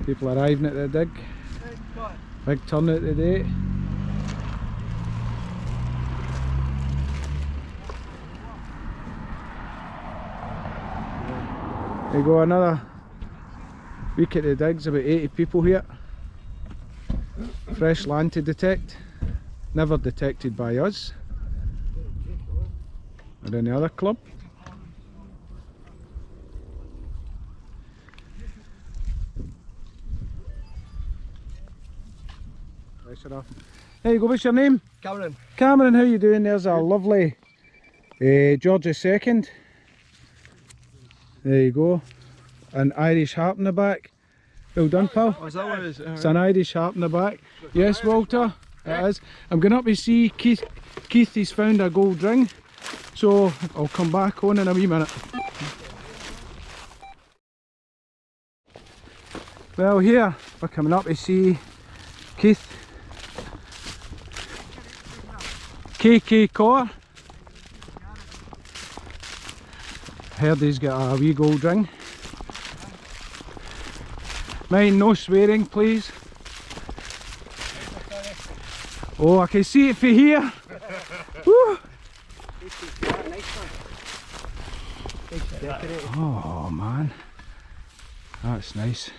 People arriving at the dig. Big turnout today. There you go, another week at the digs, about 80 people here. Fresh land to detect. Never detected by us or any other club. There you go, what's your name? Cameron. Cameron, how you doing? There's a lovely George II. There you go. An Irish harp in the back. Well done, pal. Oh, is that what it is? It's an Irish harp in the back. Yes, Walter, it is. I'm going up to see Keith. Keith has found a gold ring, so I'll come back on in a wee minute. Well, here we're coming up to see Keith. KK Core. Heard he's got a wee gold ring. Mind no swearing, please. Oh, I can see it from here. Woo. Oh man, that's nice.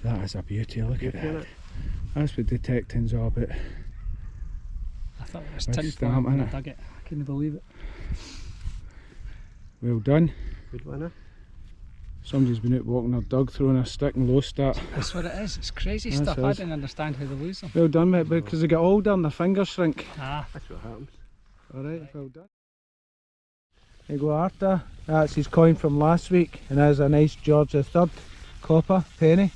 That is a beauty. Look at that. That's what detecting's all about. I thought it was tinfoil when I dug it. I couldn't believe it. Well done. Good winner. Somebody's been out walking their dog, throwing a stick and lost that. That's what it is. It's crazy stuff. I didn't understand how they lose them. Well done, mate, because they get older and their fingers shrink. Ah, That's what happens. Alright, well done. There you go, Arthur. That's his coin from last week, and there's a nice George III copper penny.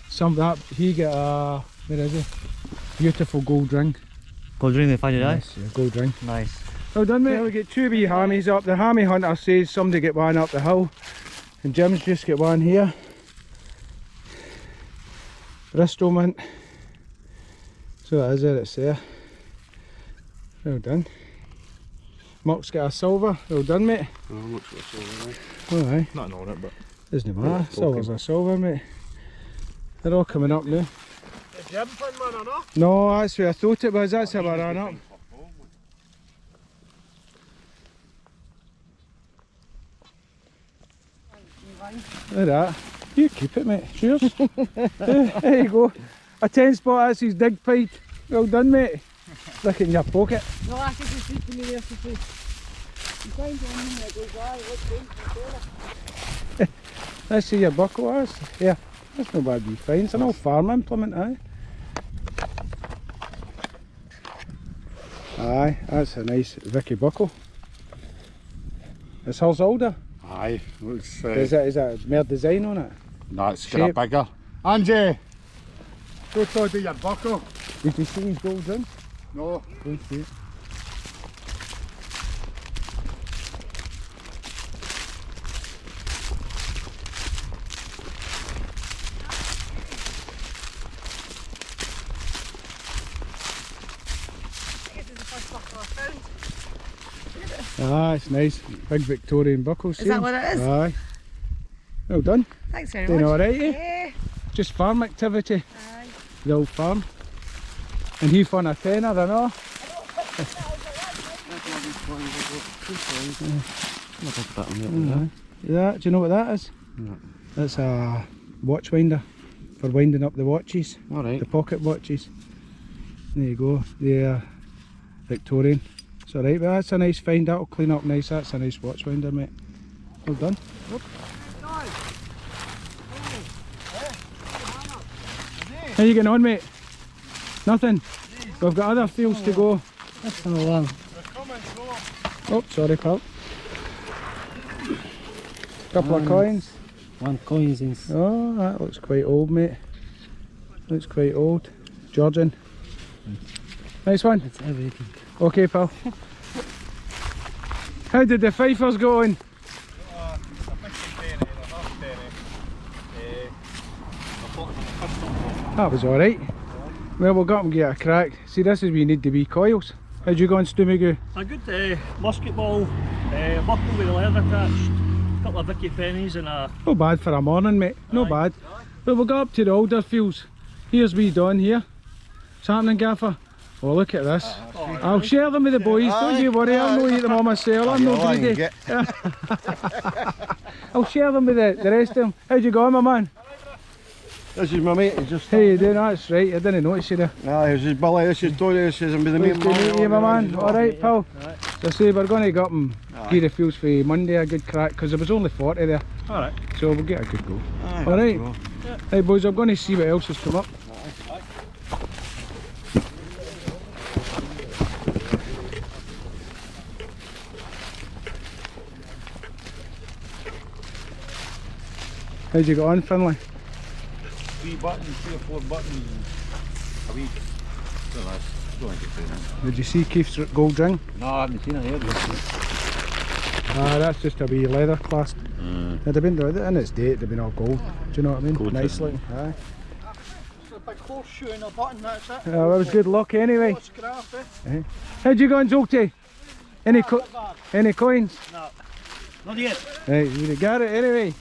Some that he got a, where is he? Beautiful gold ring. Gold ring they find it, Nice, yeah, gold ring. Nice. Well done, mate. We get two wee hammies up. The hammy hunter says somebody get one up the hill, and Jim's just get one here. Bristol mint. So that is it, it's there. Well done. Muck's got a silver. Well done, mate. Oh, much less silver, right? Oh, aye. Nothing on it, but. Doesn't matter. Silver's a silver, mate. They're all coming up now. The Jim pin one or not? No, that's where I thought it was. That's how I ran up. Look at that. You keep it, mate. Cheers. There you go. A 10 spot, that's his dig pipe. Well done, mate. Look in your pocket. No, I think he's speaking to me there to say. You find one that goes, aye, what's going on? Let's see your buckle, is. Yeah, that's no bad wee fine. It's an old farm implement, aye. Aye, that's a nice Vicky buckle. Is hers older? Aye, looks. Is that more design on it? No, it's got a bigger. Angie! Go Toddy your buckle. Did you see his gold ring? No. Don't see it. Ah, it's nice. Big Victorian buckle. Is that what it is? Aye. Well done. Thanks very Doing much. alright, eh? Yeah. Just farm activity. Aye. The old farm. And he won a tenner, I know. Do you know what that is? No. That's a watch winder for winding up the watches. Alright. The pocket watches. There you go. They're Victorian. It's alright, but that's a nice find. That'll clean up nice. That's a nice watch winder, mate. Well done. How you getting on, mate? Nothing? We've got other fields to go. that's been a long. Oh, sorry, pal. Couple of coins. One coins in. Oh, that looks quite old, mate. Looks quite old. Georgian. Nice one. It's everything. Okay, pal. How did the fifers go on? That was alright. Well, we'll go up and get a crack. See, this is where you need the wee coils. How'd you go on, Stoomagoo? A good musket ball, buckle with a leather attached, a couple of Vicky pennies and a... No bad for a morning, mate. No Aye. bad. But we'll go up to the older fields. Here's wee Don here. What's happening, Gaffer? Oh, look at this. I'll share them with the boys, don't you worry, I'll not eat them all myself, I'm not greedy. I'll share them with the rest of them. How'd you go, my man? This is my mate, he's just... How you doing? That's right, I didn't notice you there. This is Billy, this is Toddys, this is the Nice to meet you, my man. Alright, pal. So I say we're going to go up and gear the fields for Monday, a good crack, because there was only 40 there. Alright. So we'll get a good go. Alright. Right boys, I'm going to see what else has come up. How'd you get on, Finlay? 3 buttons, 3 or 4 buttons a week. So that's don't think it's doing Did you see Keith's gold ring? No, I haven't seen it yet. Ah, that's just a wee leather clasp. It'd have been in its date, it'd have been all gold. Do you know what I mean? Gold Nice looking. Aye. Just a big horseshoe and a button, that's it. That was good luck anyway. What's scrap, eh? How'd you go on, Zolty? Any coins? No. Not yet. Right, you got it anyway.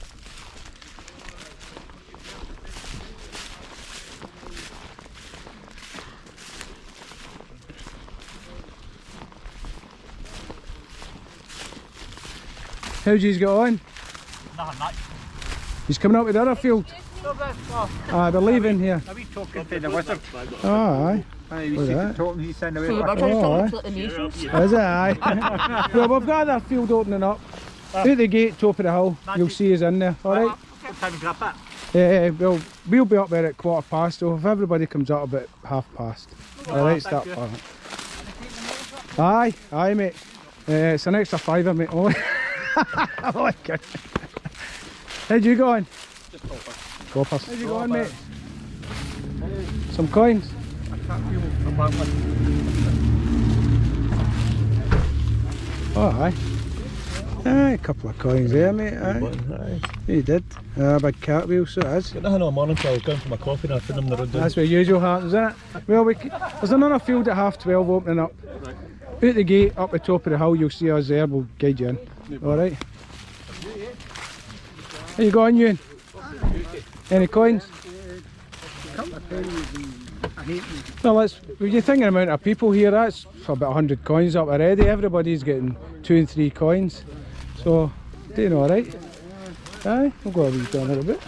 How'd you get on? Nothing much. He's coming up with the other field. Ah, they're leaving here. Are we talking to the wizard? Oh, aye. Aye, Look at that. talking, he's sending away. Oh, aye. Is it? Aye. Well, we've got that field opening up. Out the gate, top of the hill, you'll see us in there. Alright? What time you grab that? Yeah, well, we'll be up there at 1:15, so if everybody comes up about 1:30. Alright, start farming. Aye, aye, mate. It's an extra fiver, mate. Oh, I like it. How'd you go on? Just copper. Coppers. How'd you go on, mate? Some coins? I can't feel about one. Oh, aye. Aye, a couple of coins there, mate. Aye. You did. Big cartwheel, so it is. Got nothing on morning, so I was going for my coffee and I found them in the road. That's what usual happens, isn't it? Well, there's another field at 12:30 opening up. Out the gate, up the top of the hill, you'll see us there, we'll guide you in. Alright. How you going, Ewan? Any coins? Well, when you think of the amount of people here, that's for about 100 coins up already. Everybody's getting 2 and 3 coins. So, doing alright. Aye, we'll go a wee down a little bit.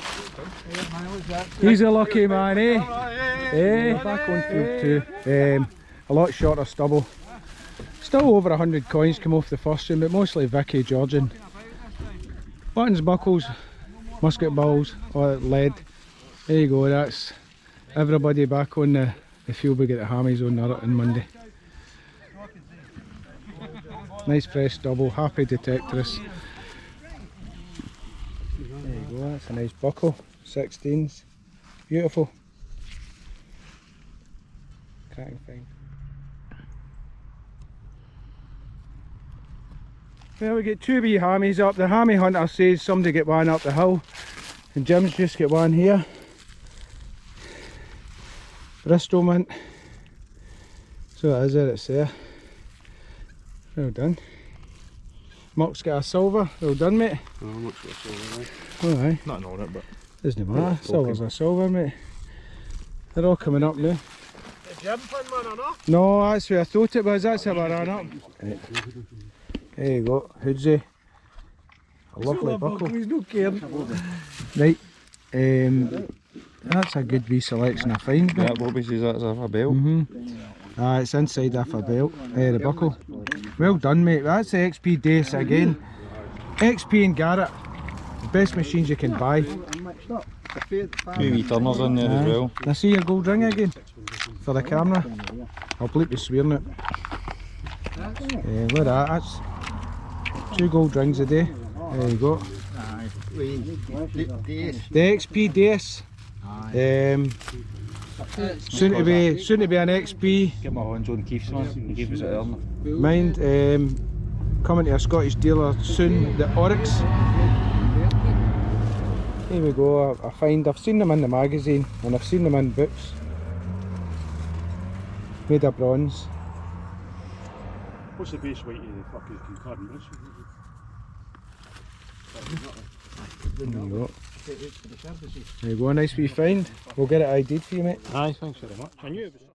He's a lucky man, eh? Eh, back on field 2. A lot shorter stubble. Still over 100 coins come off the first room, but mostly Vicky, Georgian. Buttons, buckles, musket balls, or lead. There you go, that's everybody back on the field. We get the hammies on Monday. Nice fresh stubble, happy detectorists. There you go, that's a nice buckle, 16s. Beautiful. Cracking fine. Well, we get 2 wee hammies up. The hammy hunter says somebody get one up the hill, and Jim's just get one here. Bristol mint. So that is it, it's there. Well done. Muck's got a silver. Well done, mate. Oh, Muck's got a silver, Oh, aye. Nothing on it, but... Doesn't matter. Silver's a silver, mate. They're all coming up now. The gym pin man or not? No, that's where I thought it was. That's how I ran up. Right. There you go, Hoodsy. A lovely buckle. He's not caring. Right, that's a good wee selection of finds, mate. Yeah, Bobby says that's a belt. It's inside off a belt, the buckle. Well done, mate. That's the XP Dace again. XP and Garrett, the best machines you can buy. 2 wee turners in there as well. I see your gold ring again for the camera. I'll bleep you swearing it. Look at that, that's 2 gold rings a day. There you go. The XP Dace. Soon to be an XP. Get my hands on Keith's one. He gave us it earlier. Mind coming to a Scottish dealer soon. The Oryx. Here we go. I've seen them in the magazine and I've seen them in books. Made of bronze. What's the base weight of the fucking concordant? There you go. There you go, a nice wee find. We'll get it ID'd for you, mate. Aye, thanks very much. I knew it was.